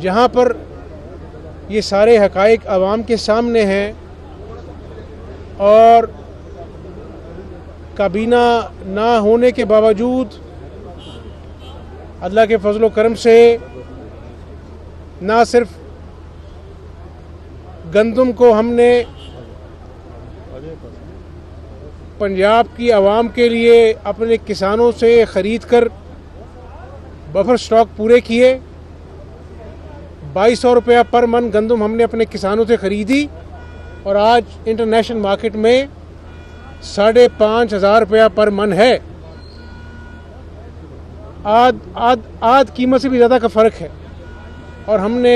जहाँ पर ये सारे हक़ाइक़ आवाम के सामने हैं और काबीना ना होने के बावजूद अल्लाह के फजल व करम से ना सिर्फ गंदम को हमने पंजाब की आवाम के लिए अपने किसानों से ख़रीद कर बफर स्टॉक पूरे किए। 2200 रुपया पर मन गंदम हमने अपने किसानों से ख़रीदी और आज इंटरनेशनल मार्केट में 5,500 रुपया पर मन है। आध कीमत से भी ज़्यादा का फ़र्क है। और हमने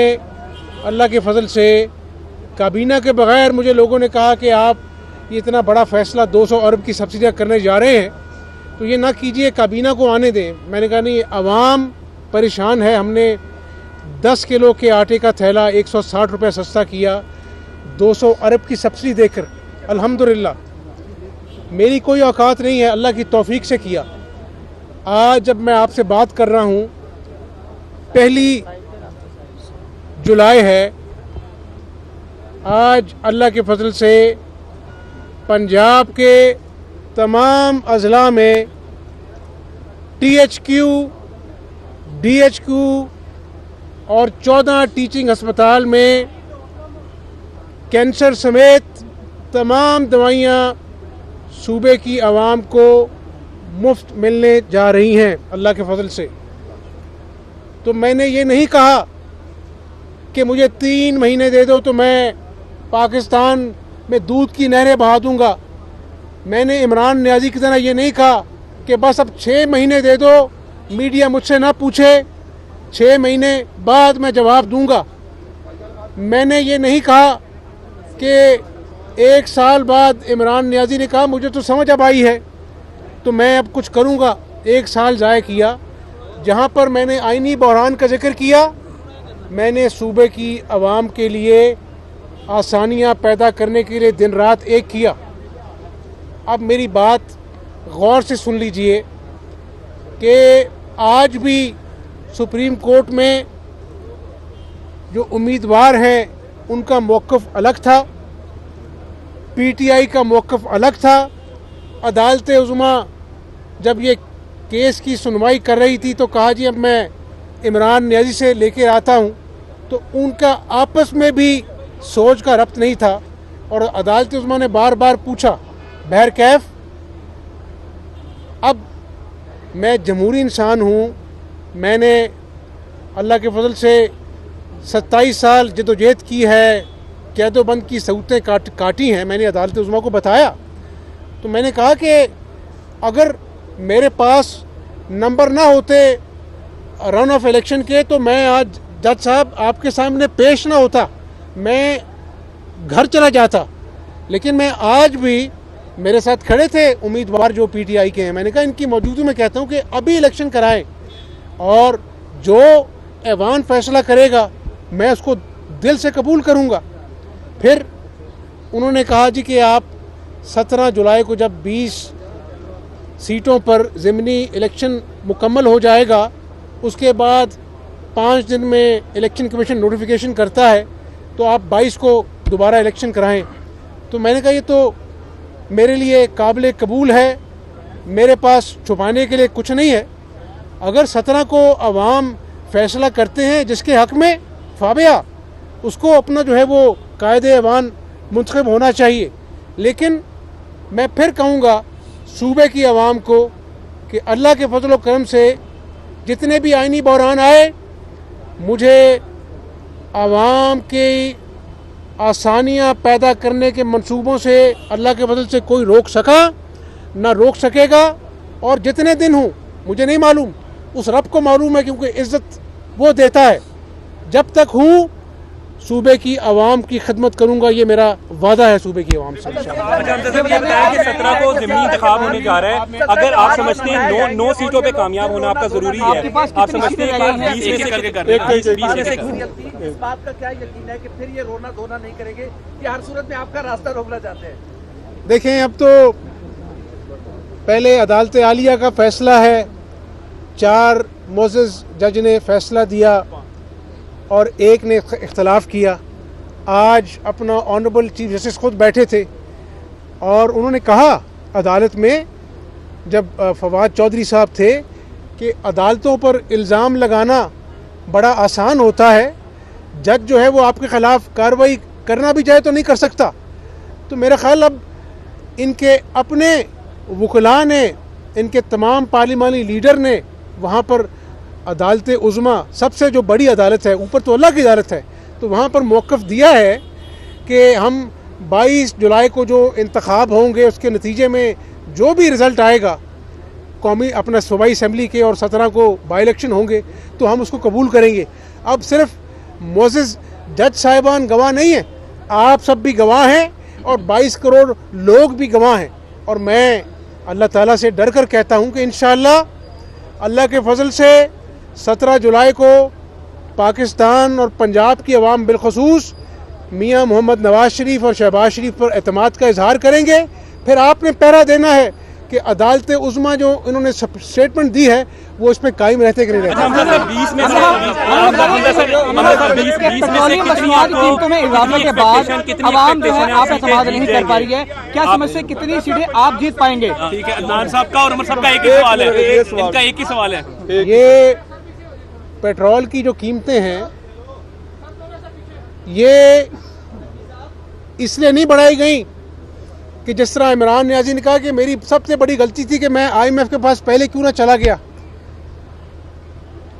अल्लाह के फजल से काबीना के बग़ैर, मुझे लोगों ने कहा कि आप ये इतना बड़ा फ़ैसला 200 अरब की सब्सिडियाँ करने जा रहे हैं तो ये ना कीजिए, काबीना को आने दें। मैंने कहा नहीं, आवाम परेशान है। हमने 10 किलो के आटे का थैला 160 रुपये सस्ता किया 200 अरब की सब्सिडी देकर। अल्हम्दुलिल्लाह मेरी कोई औकात नहीं है, अल्लाह की तौफीक से किया। आज जब मैं आपसे बात कर रहा हूँ 1 जुलाई है। आज अल्लाह के फजल से पंजाब के तमाम अज़ला में THQ, DHQ और 14 टीचिंग अस्पताल में कैंसर समेत तमाम दवाइयाँ सूबे की आवाम को मुफ्त मिलने जा रही हैं अल्लाह के फजल से। तो मैंने ये नहीं कहा कि मुझे 3 महीने दे दो तो मैं पाकिस्तान में दूध की नहरें बहा दूँगा। मैंने इमरान नियाज़ी की तरह ये नहीं कहा कि बस अब 6 महीने दे दो, मीडिया मुझसे ना पूछे, 6 महीने बाद मैं जवाब दूँगा। मैंने ये नहीं कहा कि 1 साल बाद इमरान नियाज़ी ने कहा मुझे तो समझ अब आई है तो मैं अब कुछ करूँगा। 1 साल ज़ाया किया। जहाँ पर मैंने आइनी बहरान का जिक्र किया, मैंने सूबे की आवाम के लिए आसानियाँ पैदा करने के लिए दिन रात एक किया। अब मेरी बात गौर से सुन लीजिए कि आज भी सुप्रीम कोर्ट में जो उम्मीदवार हैं उनका मौक़िफ़ अलग था, PTI का मौक़िफ़ अलग था। अदालत उज़्मा जब ये केस की सुनवाई कर रही थी तो कहा जी अब मैं इमरान नियाज़ी से लेकर आता हूँ, तो उनका आपस में भी सोच का रब्त नहीं था। और अदालत उज़्मा ने बार बार पूछा बहर कैफ। अब मैं जमहूरी इंसान हूँ, मैंने अल्लाह के फजल से 27 साल जदोजहद की है, कैदोबंद की सहूलतें काटी हैं। मैंने अदालत उज़्मा को बताया तो मैंने कहा कि अगर मेरे पास नंबर ना होते रन ऑफ इलेक्शन के तो मैं आज जज साहब आपके सामने पेश ना होता, मैं घर चला जाता। लेकिन मैं आज भी, मेरे साथ खड़े थे उम्मीदवार जो PTI के हैं, मैंने कहा इनकी मौजूदगी में कहता हूँ कि अभी इलेक्शन कराएं और जो ऐवान फैसला करेगा मैं उसको दिल से कबूल करूँगा। फिर उन्होंने कहा जी कि आप 17 जुलाई को जब 20 सीटों पर ज़िमनी इलेक्शन मुकम्मल हो जाएगा उसके बाद 5 दिन में इलेक्शन कमीशन नोटिफिकेशन करता है तो आप 22 को दोबारा इलेक्शन कराएं। तो मैंने कहा ये तो मेरे लिए काबिल कबूल है, मेरे पास छुपाने के लिए कुछ नहीं है। अगर 17 को अवाम फैसला करते हैं जिसके हक़ में फाबिया, उसको अपना जो है वो कायदे ऐवान मुंतखब होना चाहिए। लेकिन मैं फिर कहूँगा सूबे की आवाम को कि अल्लाह के फजल व करम से जितने भी आइनी बहरान आए, मुझे आवाम की आसानियाँ पैदा करने के मंसूबों से अल्लाह के फजल से कोई रोक सका ना रोक सकेगा। और जितने दिन हूँ मुझे नहीं मालूम, उस रब को मालूम है, क्योंकि इज़्ज़त वो देता है। जब तक हूँ सूबे की आवाम की खिदमत करूँगा, ये मेरा वादा है सूबे की आवाम से। 17 को ज़िमनी इंतखाब होने जा रहा है, अगर आप समझते हैं 9 सीटों पे कामयाब होना आपका ज़रूरी है, आप समझते हैं कि 20 में से इस बात का क्या यकीन है कि फिर ये रोना धोना नहीं करेंगे कि हर सूरत में आपका रास्ता रोकना चाहते हैं? देखें, अब तो पहले अदालत आलिया का फैसला है, 4 मोअज़्ज़ज़ जज ने फैसला दिया और एक ने इख्तलाफ किया। आज अपना ऑनरेबल चीफ जस्टिस खुद बैठे थे और उन्होंने कहा अदालत में, जब फवाद चौधरी साहब थे, कि अदालतों पर इल्ज़ाम लगाना बड़ा आसान होता है, जज जो है वो आपके ख़िलाफ़ कार्रवाई करना भी चाहे तो नहीं कर सकता। तो मेरा ख़्याल अब इनके अपने वकला ने, इनके तमाम पार्लिमानी लीडर ने वहाँ पर अदालत उज़्मा, सबसे जो बड़ी अदालत है, ऊपर तो अल्लाह की अदालत है, तो वहाँ पर मौक़िफ़ दिया है कि हम 22 जुलाई को जो इंतखाब होंगे उसके नतीजे में जो भी रिज़ल्ट आएगा, कौमी अपना सूबाई असम्बली के, और 17 को बाई इलेक्शन होंगे, तो हम उसको कबूल करेंगे। अब सिर्फ मोअज़्ज़िज़ जज साहिबान गवाह नहीं हैं, आप सब भी गवाह हैं और 22 करोड़ लोग भी गवाह हैं। और मैं अल्लाह ताला से डर कर कहता हूँ कि इंशाअल्लाह अल्लाह के फजल से 17 जुलाई को पाकिस्तान और पंजाब की अवाम बिलखसूस मियाँ मोहम्मद नवाज शरीफ और शहबाज शरीफ पर एतमाद का इजहार करेंगे। फिर आपने पहरा देना है कि अदालत उज़्मा जो इन्होंने स्टेटमेंट दी है वो इसमें कायम रहते कि नहीं रहते। इजाफे के बाद अवाम जो है आप एतमाद नहीं कर पा रही है, क्या समझ से कितनी सीटें आप जीत पाएंगे? ठीक है, अदनान साहब का और उमर साहब का एक ही सवाल है, इनका एक ही सवाल है। ये पेट्रोल की जो कीमतें हैं ये इसलिए नहीं बढ़ाई गई कि जिस तरह इमरान नियाज़ी ने कहा कि मेरी सबसे बड़ी गलती थी कि मैं IMF के पास पहले क्यों ना चला गया।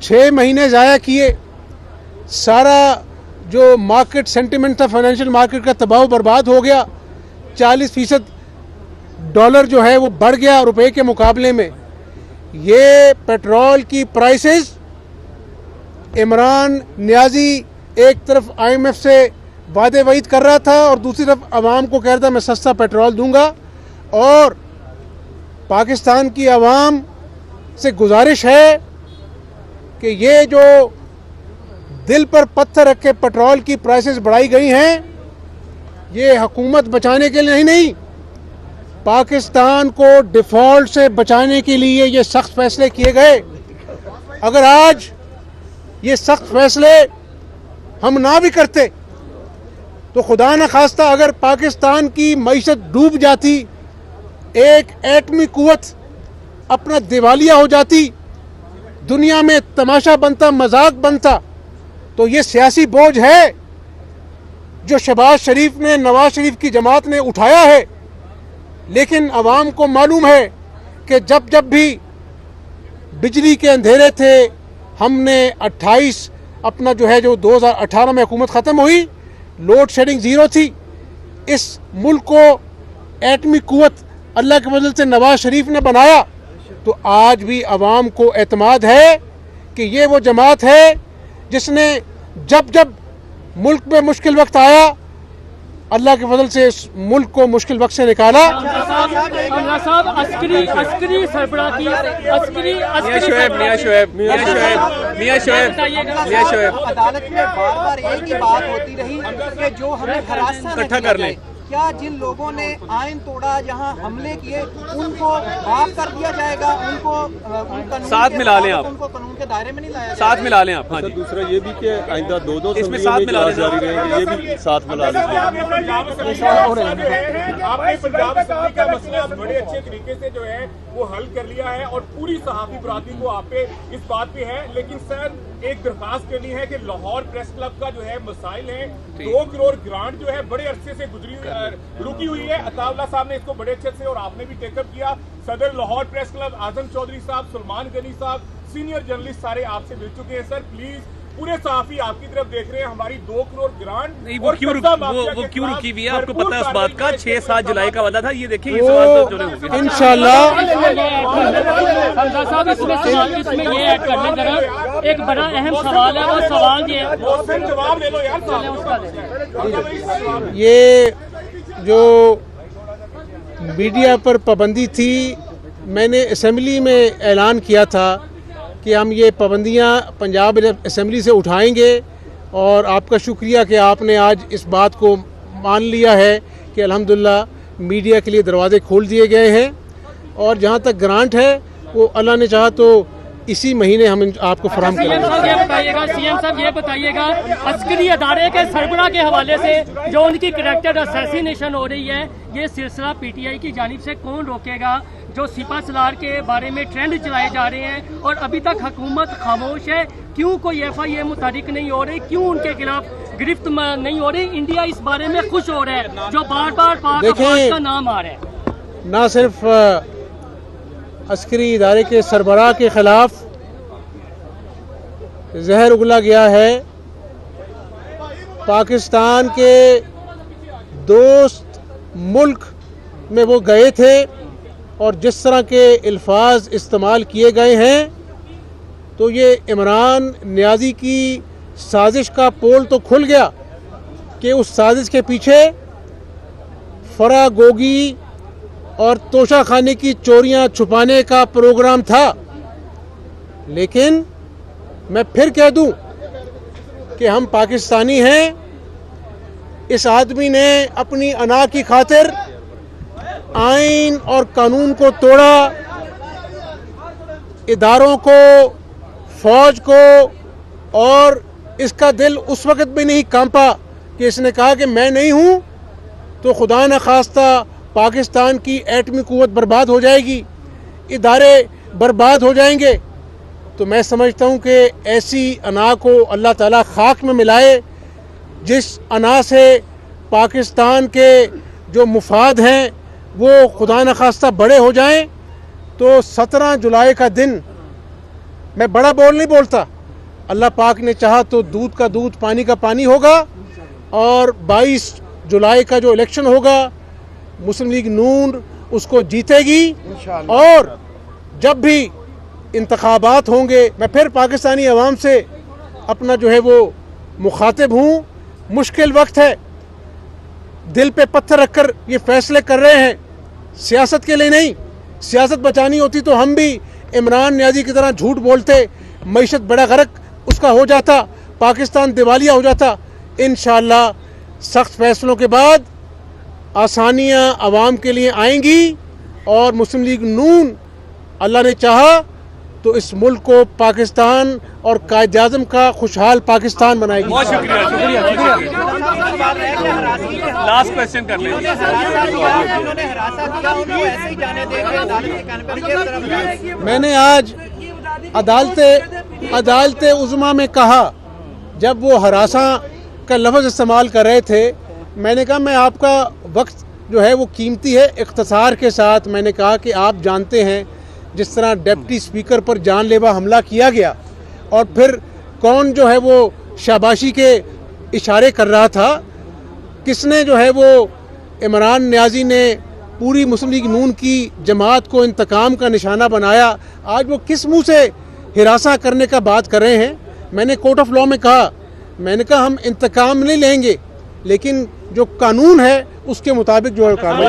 6 महीने ज़ाया किए, सारा जो मार्केट सेंटिमेंट था फाइनेंशियल मार्केट का तबाह बर्बाद हो गया। 40% डॉलर जो है वो बढ़ गया रुपए के मुकाबले में। ये पेट्रोल की प्राइसेस, इमरान नियाज़ी एक तरफ IMF से वादे वईद कर रहा था और दूसरी तरफ आवाम को कह रहा था मैं सस्ता पेट्रोल दूंगा। और पाकिस्तान की आवाम से गुजारिश है कि ये जो दिल पर पत्थर रख के पेट्रोल की प्राइसेस बढ़ाई गई हैं, ये हुकूमत बचाने के लिए नहीं, पाकिस्तान को डिफ़ॉल्ट से बचाने के लिए ये सख्त फैसले किए गए। अगर आज ये सख्त फैसले हम ना भी करते तो खुदा न खास्ता अगर पाकिस्तान की मईशत डूब जाती, एक एटमी कुव्वत अपना दिवालिया हो जाती, दुनिया में तमाशा बनता, मजाक बनता, तो ये सियासी बोझ है जो शहबाज शरीफ ने, नवाज शरीफ की जमात ने उठाया है। लेकिन अवाम को मालूम है कि जब जब भी बिजली के अंधेरे थे, हमने 28 अपना जो है, जो 2018 में हुकूमत ख़त्म हुई, लोड शेडिंग ज़ीरो थी। इस मुल्क को एटमी कुव्वत अल्लाह के फजल से नवाज शरीफ ने बनाया। तो आज भी अवाम को एतमाद है कि ये वो जमात है जिसने जब जब मुल्क में मुश्किल वक्त आया, अल्लाह के फजल से इस मुल्क को मुश्किल वक्त से निकाला। अदालत में बार बार एक ही बात होती रही कि जो हमें हरासा इकट्ठा कर ले। क्या जिन लोगों ने आइन तोड़ा, जहां हमले किए, उनको माफ कर दिया जाएगा? उनको साथ मिला लें आप, उनको कानून के दायरे में नहीं लाया, साथ मिला लें आप। हाँ जी, दूसरा ये भी कि आइंदा दो इसमें साथ मिला लें, जारी रहेंगे, ये भी साथ मिला लीजिए। आपने पंजाब असेंबली का मसला बड़े अच्छे तरीके से जो है वो हल कर लिया है और पूरी सहाफी बरादरी को आप पे इस बात पे है। लेकिन सर एक दरखास्त करनी है कि लाहौर प्रेस क्लब का जो है मसाइल है, 2 करोड़ ग्रांट जो है बड़े अरसे से रुकी हुई है। अताउल्ला साहब ने इसको बड़े अच्छे से और आपने भी टेकअप किया। सदर लाहौर प्रेस क्लब आजम चौधरी साहब, सलमान गनी साहब, सीनियर जर्नलिस्ट सारे आपसे मिल चुके हैं। सर प्लीज, पूरे सहाफी आपकी तरफ देख रहे हैं। हमारी 2 करोड़ ग्रांट नहीं, वो क्यों रुकी हुई है आपको पता है उस बात का? 6-7 जुलाई का वादा था। ये देखिए ये सवाल तो जुड़े हो गए इंशाअल्लाह। इसमें ये ऐड करने जरा एक बड़ा अहम सवाल है, वो सवाल ये है, जवाब ले लो यार। ये जो मीडिया पर पाबंदी थी, मैंने असेंबली में ऐलान किया था कि हम ये पाबंदियां पंजाब असेंबली से उठाएंगे। और आपका शुक्रिया कि आपने आज इस बात को मान लिया है कि अल्हम्दुलिल्लाह मीडिया के लिए दरवाजे खोल दिए गए हैं। और जहाँ तक ग्रांट है वो अल्लाह ने चाहा तो इसी महीने हम आपको फराहम सीएम करेंगे। साहब ये बताइएगा, सीएम साहब ये बताइएगा, अस्करी अदारे के सरबराह के हवाले से जो उनकी करैक्टर असैसिनेशन हो रही है, ये सिलसिला पीटीआई की जानिब से कौन रोकेगा? जो सिपा सलार के बारे में ट्रेंड चलाए जा रहे हैं और अभी तक हुकूमत खामोश है, क्यों कोई FIA मुतारिक नहीं हो रही, क्यों उनके खिलाफ गिरफ्त नहीं हो रही? इंडिया इस बारे में खुश हो रहा है, जो बार बार पाक अफवाज का नाम आ रहा है। ना सिर्फ अस्करी इदारे के सरबराह के ख़िलाफ़ जहर उगला गया है, पाकिस्तान के दोस्त मुल्क में वो गए थे और जिस तरह के अल्फाज इस्तेमाल किए गए हैं, तो ये इमरान नियाज़ी की साजिश का पोल तो खुल गया कि उस साजिश के पीछे फरागोगी और तोशाखाने की चोरियां छुपाने का प्रोग्राम था। लेकिन मैं फिर कह दूं कि हम पाकिस्तानी हैं। इस आदमी ने अपनी अना की खातिर आइन और कानून को तोड़ा, इदारों को, फौज को, और इसका दिल उस वक्त भी नहीं कांपा कि इसने कहा कि मैं नहीं हूं तो खुदा न खास्ता पाकिस्तान की एटमी कुव्वत बर्बाद हो जाएगी, इदारे बर्बाद हो जाएंगे। तो मैं समझता हूं कि ऐसी अना को अल्लाह ताला खाक में मिलाए, जिस अना से पाकिस्तान के जो मुफाद हैं वो खुदा न खास्ता बड़े हो जाएं। तो 17 जुलाई का दिन, मैं बड़ा बोल नहीं बोलता, अल्लाह पाक ने चाहा तो दूध का दूध पानी का पानी होगा, और 22 जुलाई का जो इलेक्शन होगा मुस्लिम लीग नून उसको जीतेगी। और जब भी इंतखाबात होंगे, मैं फिर पाकिस्तानी अवाम से अपना जो है वो मुखातिब हूँ, मुश्किल वक्त है, दिल पे पत्थर रखकर ये फैसले कर रहे हैं, सियासत के लिए नहीं। सियासत बचानी होती तो हम भी इमरान नियाज़ी की तरह झूठ बोलते, मईशत बड़ा गर्क उसका हो जाता, पाकिस्तान दिवालिया हो जाता। इंशाअल्लाह सख्त फैसलों के बाद आसानियाँ आवाम के लिए आएंगी, और मुस्लिम लीग नून अल्लाह ने चाहा तो इस मुल्क को पाकिस्तान और कायद आज़म का खुशहाल पाकिस्तान बनाएगी। बहुत शुक्रिया, शुक्रिया, शुक्रिया। लास्ट क्वेश्चन कर लेंगे। मैंने आज अदालत उज़्मा में कहा, जब वो हरासा का लफ्ज़ इस्तेमाल कर रहे थे, मैंने कहा मैं आपका वक्त जो है वो कीमती है, इख्तिसार के साथ मैंने कहा कि आप जानते हैं जिस तरह डिप्टी स्पीकर पर जानलेवा हमला किया गया, और फिर कौन जो है वो शाबाशी के इशारे कर रहा था, किसने जो है वो इमरान नियाज़ी ने पूरी मुस्लिम लीग नून की जमात को इंतकाम का निशाना बनाया, आज वो किस मुँह से हिरासा करने का बात कर रहे हैं। मैंने कोर्ट ऑफ लॉ में कहा, मैंने कहा हम इंतकाम नहीं लेंगे, लेकिन जो कानून है उसके मुताबिक जो है कानून।